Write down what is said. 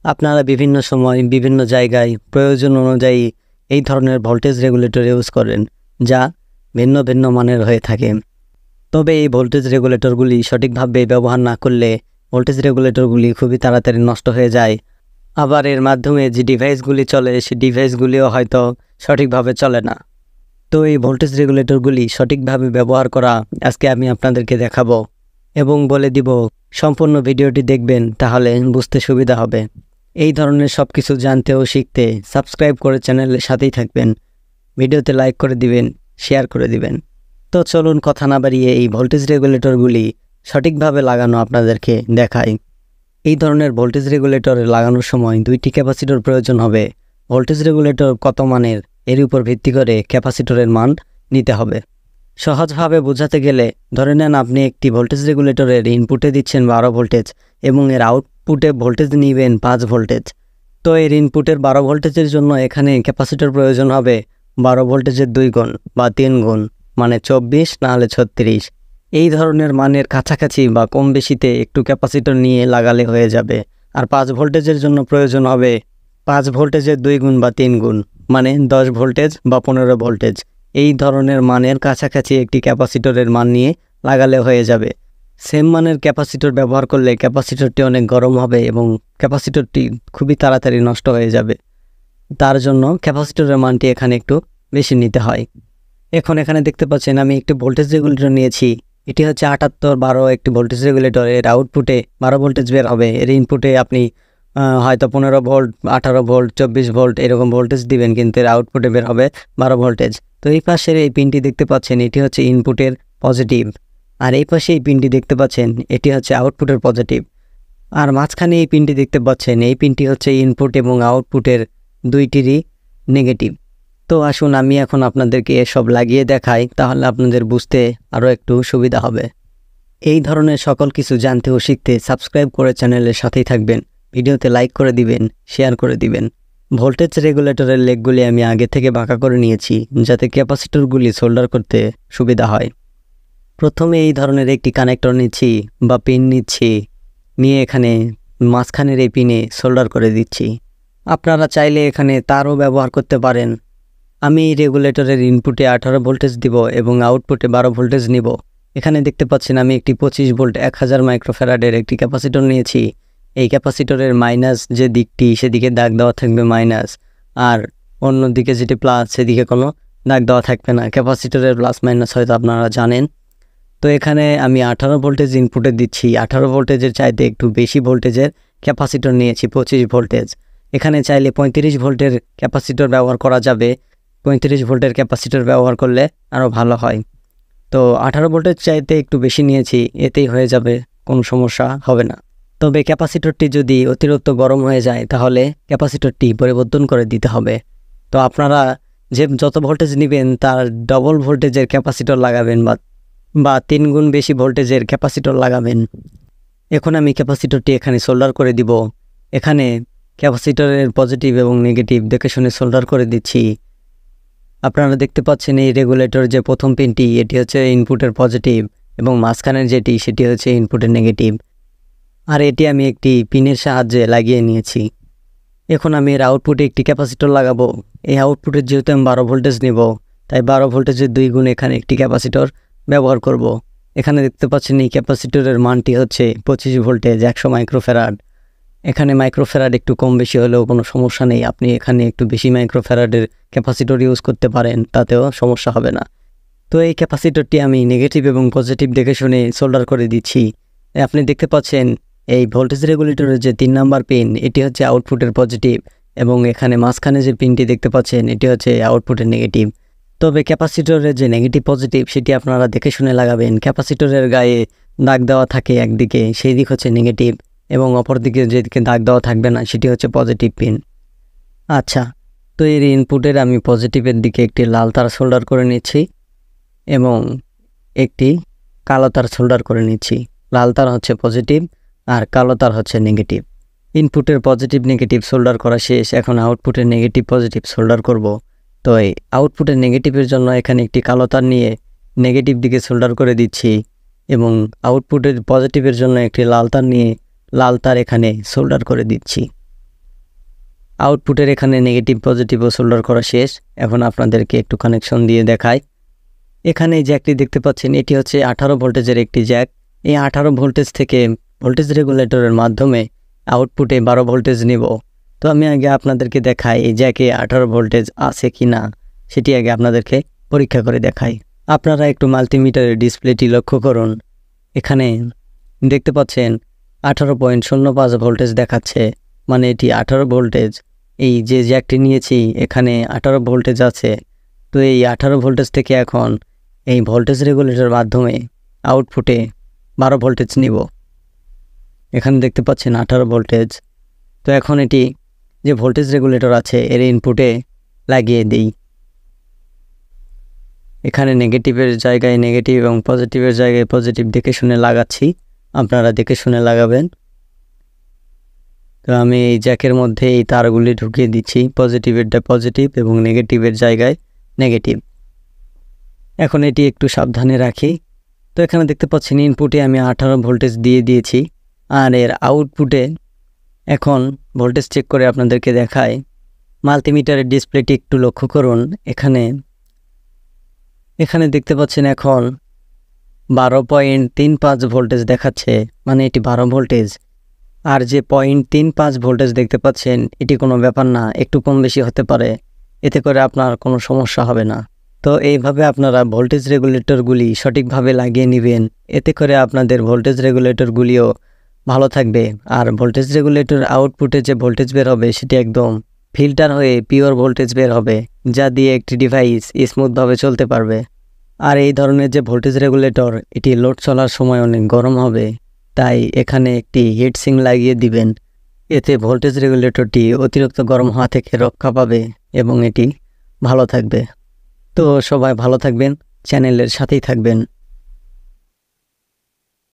আপনারা বিভিন্ন সময় বিভিন্ন জায়গায় প্রয়োজন অনুযায়ী এই ধরনের ভোল্টেজ রেগুলেটর ইউজ করেন, যা ভিন্ন ভিন্ন মানের হয়ে থাকে। তবে এই ভোল্টেজ রেগুলেটরগুলি সঠিকভাবে ব্যবহার না করলে ভোল্টেজ রেগুলেটরগুলি খুবই তাড়াতাড়ি নষ্ট হয়ে যায়। আবার এর মাধ্যমে যে ডিভাইসগুলি চলে সেই ডিভাইসগুলিও হয়তো সঠিকভাবে চলে না। তো এই ভোল্টেজ রেগুলেটরগুলি সঠিকভাবে ব্যবহার করা আজকে আমি আপনাদেরকে দেখাবো এবং বলে দিব। সম্পূর্ণ ভিডিওটি দেখবেন, তাহলে বুঝতে সুবিধা হবে। এই ধরনের সব কিছু জানতে ও শিখতে সাবস্ক্রাইব করে চ্যানেলের সাথেই থাকবেন। ভিডিওতে লাইক করে দিবেন, শেয়ার করে দিবেন। তো চলুন কথা না বাড়িয়ে এই ভোল্টেজ রেগুলেটরগুলি সঠিকভাবে লাগানো আপনাদেরকে দেখাই। এই ধরনের ভোল্টেজ রেগুলেটর লাগানোর সময় দুইটি ক্যাপাসিটর প্রয়োজন হবে। ভোল্টেজ রেগুলেটর কত মানের এর উপর ভিত্তি করে ক্যাপাসিটরের মান নিতে হবে। সহজভাবে বোঝাতে গেলে ধরে নেন আপনি একটি ভোল্টেজ রেগুলেটরের ইনপুটে দিচ্ছেন 12 ভোল্টেজ এবং এর আউটপুটে ভোল্টেজ নেবেন 5 ভোল্টেজ। তো এর ইনপুটের 12 ভোল্টেজের জন্য এখানে ক্যাপাসিটর প্রয়োজন হবে 12 ভোল্টেজের 2 গুণ বা 3 গুণ, মানে 24 না হলে 36। এই ধরনের মানের কাছাকাছি বা কম বেশিতে একটু ক্যাপাসিটর নিয়ে লাগালে হয়ে যাবে। আর 5 ভোল্টেজের জন্য প্রয়োজন হবে 5 ভোল্টেজের 2 গুণ বা 3 গুণ, মানে 10 ভোল্টেজ বা 15 ভোল্টেজ। এই ধরনের মানের কাছাকাছি একটি ক্যাপাসিটরের মান নিয়ে লাগালে হয়ে যাবে। সেম মানের ক্যাপাসিটর ব্যবহার করলে ক্যাপাসিটরটি অনেক গরম হবে এবং ক্যাপাসিটরটি খুবই তাড়াতাড়ি নষ্ট হয়ে যাবে। তার জন্য ক্যাপাসিটরের মানটি এখানে একটু বেশি নিতে হয়। এখন এখানে দেখতে পাচ্ছেন আমি একটি ভোল্টেজ রেগুলেটর নিয়েছি। এটি হচ্ছে 78-12 একটি ভোল্টেজ রেগুলেটর। এর আউটপুটে 12 ভোল্টেজ বের হবে। এর ইনপুটে আপনি হয়তো 15 ভোল্ট, 18 ভোল্ট, 24 ভোল্ট এরকম ভোল্টেজ দিবেন, কিন্তু এর আউটপুটে বের হবে 12 ভোল্টেজ। তো এই পাশের এই পিনটি দেখতে পাচ্ছেন, এটি হচ্ছে ইনপুটের পজিটিভ। আর এই পাশে এই পিনটি দেখতে পাচ্ছেন, এটি হচ্ছে আউটপুটের পজিটিভ। আর মাঝখানে এই পিনটি দেখতে পাচ্ছেন, এই পিনটি হচ্ছে ইনপুট এবং আউটপুটের দুইটিরই নেগেটিভ। তো আসুন আমি এখন আপনাদেরকে এসব লাগিয়ে দেখাই, তাহলে আপনাদের বুঝতে আরও একটু সুবিধা হবে। এই ধরনের সকল কিছু জানতে ও শিখতে সাবস্ক্রাইব করে চ্যানেলের সাথেই থাকবেন। ভিডিওতে লাইক করে দিবেন, শেয়ার করে দিবেন। ভোল্টেজ রেগুলেটরের লেগগুলি আমি আগে থেকে বাঁকা করে নিয়েছি, যাতে ক্যাপাসিটরগুলি সোল্ডার করতে সুবিধা হয়। প্রথমে এই ধরনের একটি কানেক্টর নিচ্ছি বা পিন নিচ্ছি, নিয়ে এখানে মাঝখানের এই পিনে সোল্ডার করে দিচ্ছি। আপনারা চাইলে এখানে তারও ব্যবহার করতে পারেন। আমি এই রেগুলেটরের ইনপুটে 18 ভোল্টেজ দিব এবং আউটপুটে 12 ভোল্টেজ নিব। এখানে দেখতে পাচ্ছেন আমি একটি 25 ভোল্ট 1000 মাইক্রোফ্যারাডের একটি ক্যাপাসিটর নিয়েছি। এই ক্যাপাসিটরের মাইনাস যে দিকটি সেদিকে দাগ দেওয়া থাকবে মাইনাস, আর অন্যদিকে যেটি প্লাস সেদিকে কোনো দাগ দেওয়া থাকবে না। ক্যাপাসিটরের প্লাস মাইনাস হয়তো আপনারা জানেন। তো এখানে আমি 18 ভোল্টেজ ইনপুটে দিচ্ছি। 18 ভোল্টেজের চাইতে একটু বেশি ভোল্টেজের ক্যাপাসিটর নিয়েছি, 25 ভোল্টেজ। এখানে চাইলে 35 ভোল্টের ক্যাপাসিটর ব্যবহার করা যাবে। 35 ভোল্টের ক্যাপাসিটর ব্যবহার করলে আরও ভালো হয়। তো 18 ভোল্টের চাইতে একটু বেশি নিয়েছি, এতেই হয়ে যাবে, কোনো সমস্যা হবে না। তবে ক্যাপাসিটরটি যদি অতিরিক্ত গরম হয়ে যায় তাহলে ক্যাপাসিটরটি পরিবর্তন করে দিতে হবে। তো আপনারা যত ভোল্টেজ নেবেন তার ডবল ভোল্টেজের ক্যাপাসিটর লাগাবেন বা 3 গুণ বেশি ভোল্টেজের ক্যাপাসিটর লাগাবেন। এখন আমি ক্যাপাসিটরটি এখানে সোল্ডার করে দিব। এখানে ক্যাপাসিটরের পজিটিভ এবং নেগেটিভ দেখে শুনে সোল্ডার করে দিচ্ছি। আপনারা দেখতে পাচ্ছেন এই রেগুলেটর যে প্রথম পিনটি, এটি হচ্ছে ইনপুটের পজিটিভ এবং মাঝখানের যেটি সেটি হচ্ছে ইনপুটের নেগেটিভ। আর এটি আমি একটি পিনের সাহায্যে লাগিয়ে নিয়েছি। এখন আমি এর আউটপুটে একটি ক্যাপাসিটর লাগাবো। এই আউটপুটের যেহেতু আমি 12 ভোল্টেজ নেব, তাই 12 ভোল্টেজের 2 গুণ এখানে একটি ক্যাপাসিটর ব্যবহার করব। এখানে দেখতে পাচ্ছেন এই ক্যাপাসিটরের মানটি হচ্ছে 25 ভোল্টেজ 100 মাইক্রোফ্যারাড। এখানে মাইক্রোফ্যারাড একটু কম বেশি হলেও কোনো সমস্যা নেই। আপনি এখানে একটু বেশি মাইক্রোফ্যারাডের ক্যাপাসিটর ইউজ করতে পারেন, তাতেও সমস্যা হবে না। তো এই ক্যাপাসিটরটি আমি নেগেটিভ এবং পজিটিভ দেখে শুনে সোল্ডার করে দিচ্ছি। আপনি দেখতে পাচ্ছেন এই ভোল্টেজ রেগুলেটরের যে 3 নাম্বার পিন, এটি হচ্ছে আউটপুটের পজিটিভ এবং এখানে মাঝখানে যে পিনটি দেখতে পাচ্ছেন এটি হচ্ছে আউটপুটের নেগেটিভ। তবে ক্যাপাসিটরের যে নেগেটিভ পজিটিভ সেটি আপনারা দেখে শুনে লাগাবেন। ক্যাপাসিটরের গায়ে দাগ দেওয়া থাকে একদিকে, সেই দিক হচ্ছে নেগেটিভ, এবং অপরদিকে যেদিকে দাগ দেওয়া থাকবে না সেটি হচ্ছে পজিটিভ পিন। আচ্ছা, তো এর ইনপুটের আমি পজিটিভের দিকে একটি লাল তার সোল্ডার করে নিচ্ছি এবং একটি কালো তার সোল্ডার করে নিচ্ছি। লাল তার হচ্ছে পজিটিভ আর কালো তার হচ্ছে নেগেটিভ। ইনপুটের পজিটিভ নেগেটিভ সোল্ডার করা শেষ। এখন আউটপুটের নেগেটিভ পজিটিভ সোল্ডার করব। তো এই আউটপুটের নেগেটিভের জন্য এখানে একটি কালো তার নিয়ে নেগেটিভ দিকে সোল্ডার করে দিচ্ছি এবং আউটপুটের পজিটিভের জন্য একটি লাল তার নিয়ে লাল তার এখানে সোল্ডার করে দিচ্ছি। আউটপুটের এখানে নেগেটিভ পজিটিভও সোল্ডার করা শেষ। এখন আপনাদেরকে একটু কানেকশন দিয়ে দেখাই। এখানে এই জ্যাকটি দেখতে পাচ্ছেন, এটি হচ্ছে 18 ভোল্টেজের একটি জ্যাক। এই 18 ভোল্টেজ থেকে ভোল্টেজ রেগুলেটরের মাধ্যমে আউটপুটে 12 ভোল্টেজ নিব। তো আমি আগে আপনাদেরকে দেখাই এই জ্যাকে 18 ভোল্টেজ আছে কি না, সেটি আগে আপনাদেরকে পরীক্ষা করে দেখাই। আপনারা একটু মাল্টিমিটারের ডিসপ্লেটি লক্ষ্য করুন। এখানে দেখতে পাচ্ছেন 18.05 ভোল্টেজ দেখাচ্ছে, মানে এটি 18 ভোল্টেজ। এই যে জ্যাকটি নিয়েছি এখানে 18 ভোল্টেজ আছে। তো এই 18 ভোল্টেজ থেকে এখন এই ভোল্টেজ রেগুলেটরের মাধ্যমে আউটপুটে 12 ভোল্টেজ নিব। এখানে দেখতে পাচ্ছেন 18 ভোল্টেজ। তো এখন এটি যে ভোল্টেজ রেগুলেটর আছে এর ইনপুটে লাগিয়ে দিই। এখানে নেগেটিভের জায়গায় নেগেটিভ এবং পজিটিভের জায়গায় পজিটিভ দেখে শুনে লাগাচ্ছি, আপনারা দেখে শুনে লাগাবেন। তো আমি এই জ্যাকের মধ্যে এই তারগুলি ঢুকিয়ে দিচ্ছি, পজিটিভেরটা পজিটিভ এবং নেগেটিভের জায়গায় নেগেটিভ। এখন এটি একটু সাবধানে রাখি। তো এখানে দেখতে পাচ্ছেন ইনপুটে আমি 18 ভোল্টেজ দিয়ে দিয়েছি, আর এর আউটপুটে এখন ভোল্টেজ চেক করে আপনাদেরকে দেখাই। মাল্টিমিটারের ডিসপ্লেটি একটু লক্ষ্য করুন। এখানে দেখতে পাচ্ছেন এখন 12.35 ভোল্টেজ দেখাচ্ছে, মানে এটি 12 ভোল্টেজ। আর যে 0.35 ভোল্টেজ দেখতে পাচ্ছেন এটি কোনো ব্যাপার না, একটু কম বেশি হতে পারে, এতে করে আপনার কোনো সমস্যা হবে না। তো এইভাবে আপনারা ভোল্টেজ রেগুলেটরগুলি সঠিকভাবে লাগিয়ে নেবেন, এতে করে আপনাদের ভোল্টেজ রেগুলেটরগুলিও ভালো থাকবে। আর ভোল্টেজ রেগুলেটর আউটপুটে যে ভোল্টেজ বের হবে সেটি একদম ফিল্টার হয়ে পিওর ভোল্টেজ বের হবে, যা দিয়ে একটি ডিভাইস স্মুথভাবে চলতে পারবে। আর এই ধরনের যে ভোল্টেজ রেগুলেটর এটি লোড চলার সময় অনেক গরম হবে, তাই এখানে একটি হিট সিঙ্ক লাগিয়ে দিবেন। এতে ভোল্টেজ রেগুলেটরটি অতিরিক্ত গরম হওয়া থেকে রক্ষা পাবে এবং এটি ভালো থাকবে। তো সবাই ভালো থাকবেন, চ্যানেলের সাথেই থাকবেন।